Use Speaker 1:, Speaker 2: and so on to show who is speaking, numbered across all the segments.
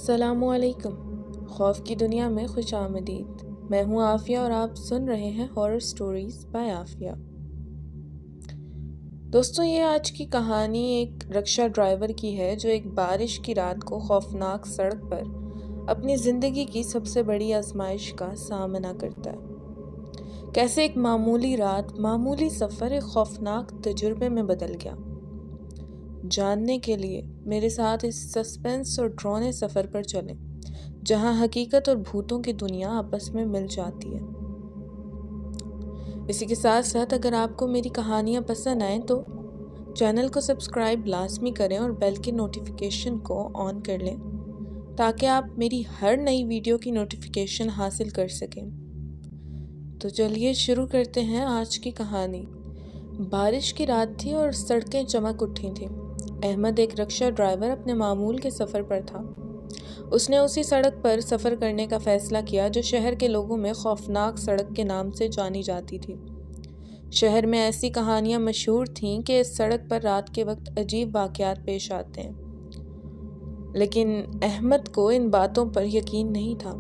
Speaker 1: السلام علیکم۔ خوف کی دنیا میں خوش آمدید۔ میں ہوں عافیہ اور آپ سن رہے ہیں ہارر سٹوریز بائی عافیہ۔ دوستوں، یہ آج کی کہانی ایک رکشہ ڈرائیور کی ہے جو ایک بارش کی رات کو خوفناک سڑک پر اپنی زندگی کی سب سے بڑی آزمائش کا سامنا کرتا ہے۔ کیسے ایک معمولی رات، معمولی سفر ایک خوفناک تجربے میں بدل گیا۔ جاننے کے لیے میرے ساتھ اس سسپنس اور ڈراؤنے سفر پر چلیں، جہاں حقیقت اور بھوتوں کی دنیا آپس میں مل جاتی ہے۔ اسی کے ساتھ ساتھ اگر آپ کو میری کہانیاں پسند آئیں تو چینل کو سبسکرائب لازمی کریں اور بیل کی نوٹیفیکیشن کو آن کر لیں تاکہ آپ میری ہر نئی ویڈیو کی نوٹیفیکیشن حاصل کر سکیں۔ تو چلیے شروع کرتے ہیں آج کی کہانی۔ بارش کی رات تھی اور سڑکیں چمک اٹھی تھیں۔ احمد ایک رکشہ ڈرائیور اپنے معمول کے سفر پر تھا۔ اس نے اسی سڑک پر سفر کرنے کا فیصلہ کیا جو شہر کے لوگوں میں خوفناک سڑک کے نام سے جانی جاتی تھی۔ شہر میں ایسی کہانیاں مشہور تھیں کہ اس سڑک پر رات کے وقت عجیب واقعات پیش آتے ہیں، لیکن احمد کو ان باتوں پر یقین نہیں تھا۔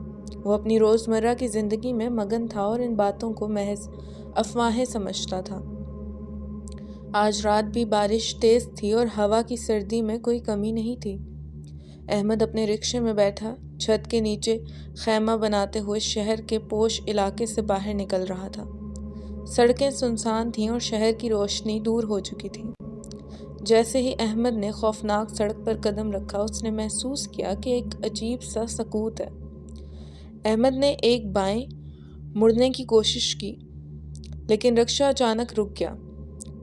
Speaker 1: وہ اپنی روزمرہ کی زندگی میں مگن تھا اور ان باتوں کو محض افواہیں سمجھتا تھا۔ آج رات بھی بارش تیز تھی اور ہوا کی سردی میں کوئی کمی نہیں تھی۔ احمد اپنے رکشے میں بیٹھا چھت کے نیچے خیمہ بناتے ہوئے شہر کے پوش علاقے سے باہر نکل رہا تھا۔ سڑکیں سنسان تھیں اور شہر کی روشنی دور ہو چکی تھی۔ جیسے ہی احمد نے خوفناک سڑک پر قدم رکھا، اس نے محسوس کیا کہ ایک عجیب سا سکوت ہے۔ احمد نے ایک بائیں مڑنے کی کوشش کی، لیکن رکشہ اچانک رک گیا۔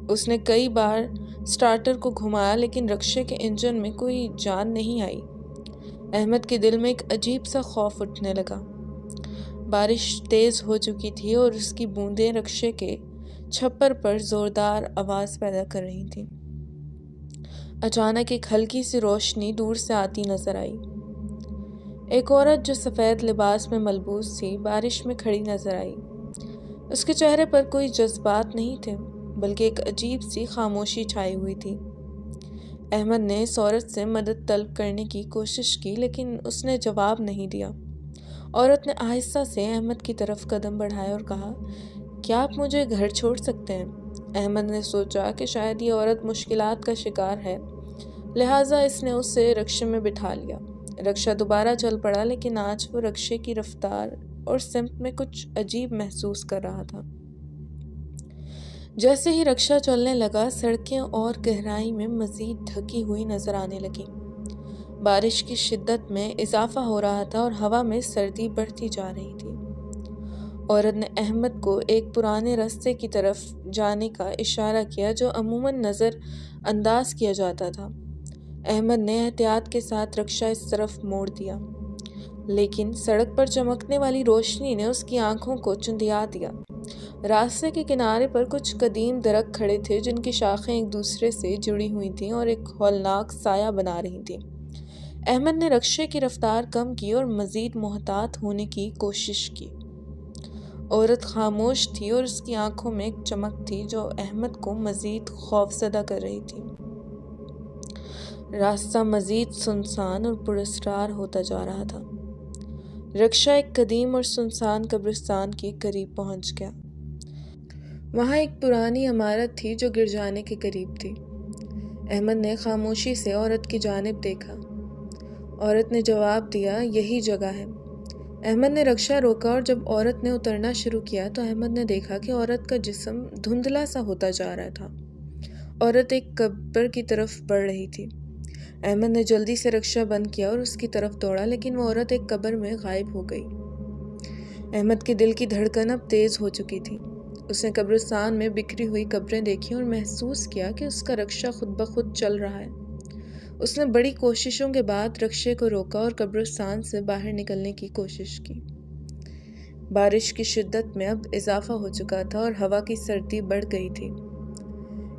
Speaker 1: اس نے کئی بار سٹارٹر کو گھمایا لیکن رکشے کے انجن میں کوئی جان نہیں آئی۔ احمد کے دل میں ایک عجیب سا خوف اٹھنے لگا۔ بارش تیز ہو چکی تھی اور اس کی بوندیں رکشے کے چھپر پر زوردار آواز پیدا کر رہی تھیں۔ اچانک ایک ہلکی سی روشنی دور سے آتی نظر آئی۔ ایک عورت جو سفید لباس میں ملبوس تھی، بارش میں کھڑی نظر آئی۔ اس کے چہرے پر کوئی جذبات نہیں تھے، بلکہ ایک عجیب سی خاموشی چھائی ہوئی تھی۔ احمد نے اس عورت سے مدد طلب کرنے کی کوشش کی، لیکن اس نے جواب نہیں دیا۔ عورت نے آہستہ سے احمد کی طرف قدم بڑھائے اور کہا، "کیا آپ مجھے گھر چھوڑ سکتے ہیں؟" احمد نے سوچا کہ شاید یہ عورت مشکلات کا شکار ہے، لہٰذا اس نے اسے رکشے میں بٹھا لیا۔ رکشہ دوبارہ چل پڑا، لیکن آج وہ رکشے کی رفتار اور سمت میں کچھ عجیب محسوس کر رہا تھا۔ جیسے ہی رکشہ چلنے لگا، سڑکیں اور گہرائی میں مزید ڈھکی ہوئی نظر آنے لگیں۔ بارش کی شدت میں اضافہ ہو رہا تھا اور ہوا میں سردی بڑھتی جا رہی تھی۔ عورت نے احمد کو ایک پرانے راستے کی طرف جانے کا اشارہ کیا جو عموماً نظر انداز کیا جاتا تھا۔ احمد نے احتیاط کے ساتھ رکشہ اس طرف موڑ دیا، لیکن سڑک پر چمکنے والی روشنی نے اس کی آنکھوں کو چندھیا دیا۔ راستے کے کنارے پر کچھ قدیم درخت کھڑے تھے جن کی شاخیں ایک دوسرے سے جڑی ہوئی تھیں اور ایک ہولناک سایہ بنا رہی تھیں۔ احمد نے رکشے کی رفتار کم کی اور مزید محتاط ہونے کی کوشش کی۔ عورت خاموش تھی اور اس کی آنکھوں میں ایک چمک تھی جو احمد کو مزید خوفزدہ کر رہی تھی۔ راستہ مزید سنسان اور پراسرار ہوتا جا رہا تھا۔ رکشہ ایک قدیم اور سنسان قبرستان کے قریب پہنچ گیا۔ وہاں ایک پرانی عمارت تھی جو گر جانے کے قریب تھی۔ احمد نے خاموشی سے عورت کی جانب دیکھا۔ عورت نے جواب دیا، "یہی جگہ ہے۔" احمد نے رکشہ روکا اور جب عورت نے اترنا شروع کیا تو احمد نے دیکھا کہ عورت کا جسم دھندلا سا ہوتا جا رہا تھا۔ عورت ایک قبر کی طرف بڑھ رہی تھی۔ احمد نے جلدی سے رکشہ بند کیا اور اس کی طرف دوڑا، لیکن وہ عورت ایک قبر میں غائب ہو گئی۔ احمد کے دل کی دھڑکن اب تیز ہو چکی تھی۔ اس نے قبرستان میں بکھری ہوئی قبریں دیکھیں اور محسوس کیا کہ اس کا رکشہ خود بخود چل رہا ہے۔ اس نے بڑی کوششوں کے بعد رکشے کو روکا اور قبرستان سے باہر نکلنے کی کوشش کی۔ بارش کی شدت میں اب اضافہ ہو چکا تھا اور ہوا کی سردی بڑھ گئی تھی۔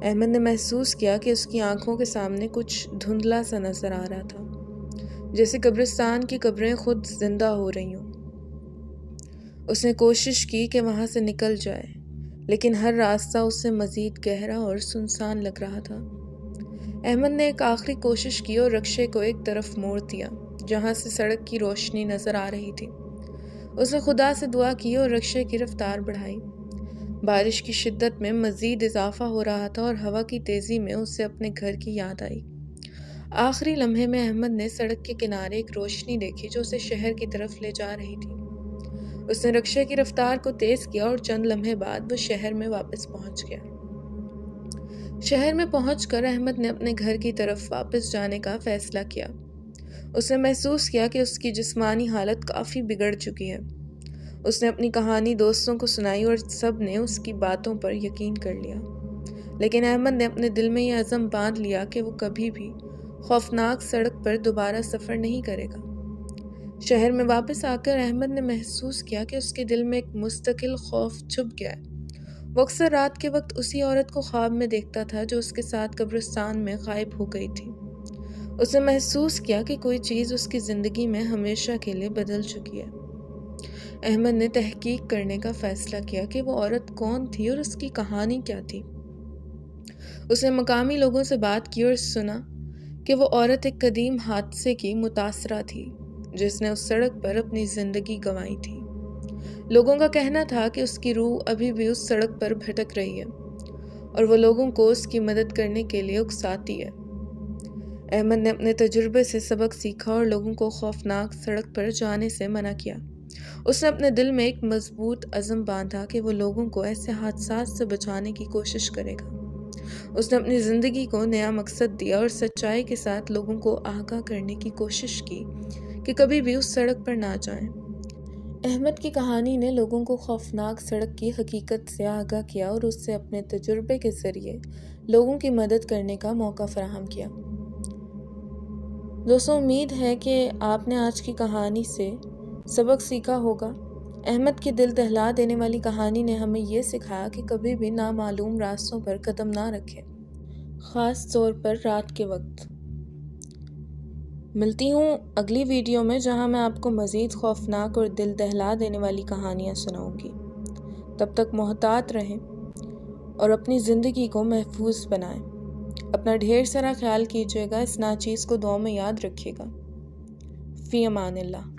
Speaker 1: احمد نے محسوس کیا کہ اس کی آنکھوں کے سامنے کچھ دھندلا سا نظر آ رہا تھا، جیسے قبرستان کی قبریں خود زندہ ہو رہی ہوں۔ اس نے کوشش کی کہ وہاں سے نکل جائے، لیکن ہر راستہ اس سے مزید گہرا اور سنسان لگ رہا تھا۔ احمد نے ایک آخری کوشش کی اور رکشے کو ایک طرف موڑ دیا۔ جہاں سے سڑک کی روشنی نظر آ رہی تھی۔ اس نے خدا سے دعا کی اور رکشے کی رفتار بڑھائی۔ بارش کی شدت میں مزید اضافہ ہو رہا تھا اور ہوا کی تیزی میں اسے اپنے گھر کی یاد آئی۔ آخری لمحے میں احمد نے سڑک کے کنارے ایک روشنی دیکھی جو اسے شہر کی طرف لے جا رہی تھی۔ اس نے رکشے کی رفتار کو تیز کیا اور چند لمحے بعد وہ شہر میں واپس پہنچ گیا۔ شہر میں پہنچ کر احمد نے اپنے گھر کی طرف واپس جانے کا فیصلہ کیا۔ اس نے محسوس کیا کہ اس کی جسمانی حالت کافی بگڑ چکی ہے۔ اس نے اپنی کہانی دوستوں کو سنائی اور سب نے اس کی باتوں پر یقین کر لیا، لیکن احمد نے اپنے دل میں یہ عزم باندھ لیا کہ وہ کبھی بھی خوفناک سڑک پر دوبارہ سفر نہیں کرے گا۔ شہر میں واپس آ کر احمد نے محسوس کیا کہ اس کے دل میں ایک مستقل خوف چھپ گیا ہے۔ وہ اکثر رات کے وقت اسی عورت کو خواب میں دیکھتا تھا جو اس کے ساتھ قبرستان میں غائب ہو گئی تھی۔ اس نے محسوس کیا کہ کوئی چیز اس کی زندگی میں ہمیشہ کے لیے بدل چکی ہے۔ احمد نے تحقیق کرنے کا فیصلہ کیا کہ وہ عورت کون تھی اور اس کی کہانی کیا تھی۔ اس نے مقامی لوگوں سے بات کی اور سنا کہ وہ عورت ایک قدیم حادثے کی متاثرہ تھی جس نے اس سڑک پر اپنی زندگی گنوائی تھی۔ لوگوں کا کہنا تھا کہ اس کی روح ابھی بھی اس سڑک پر بھٹک رہی ہے اور وہ لوگوں کو اس کی مدد کرنے کے لیے اکساتی ہے۔ احمد نے اپنے تجربے سے سبق سیکھا اور لوگوں کو خوفناک سڑک پر جانے سے منع کیا۔ اس نے اپنے دل میں ایک مضبوط عزم باندھا کہ وہ لوگوں کو ایسے حادثات سے بچانے کی کوشش کرے گا۔ اس نے اپنی زندگی کو نیا مقصد دیا اور سچائی کے ساتھ لوگوں کو آگاہ کرنے کی کوشش کی کہ کبھی بھی اس سڑک پر نہ جائیں۔ احمد کی کہانی نے لوگوں کو خوفناک سڑک کی حقیقت سے آگاہ کیا اور اس سے اپنے تجربے کے ذریعے لوگوں کی مدد کرنے کا موقع فراہم کیا۔ دوستوں، امید ہے کہ آپ نے آج کی کہانی سے سبق سیکھا ہوگا۔ احمد کی دل دہلا دینے والی کہانی نے ہمیں یہ سکھایا کہ کبھی بھی نامعلوم راستوں پر قدم نہ رکھیں، خاص طور پر رات کے وقت۔ ملتی ہوں اگلی ویڈیو میں جہاں میں آپ کو مزید خوفناک اور دل دہلا دینے والی کہانیاں سناؤں گی۔ تب تک محتاط رہیں اور اپنی زندگی کو محفوظ بنائیں۔ اپنا ڈھیر سارا خیال کیجیے گا۔ اس ناچیز کو دعاؤں میں یاد رکھیے گا۔ فی امان اللہ۔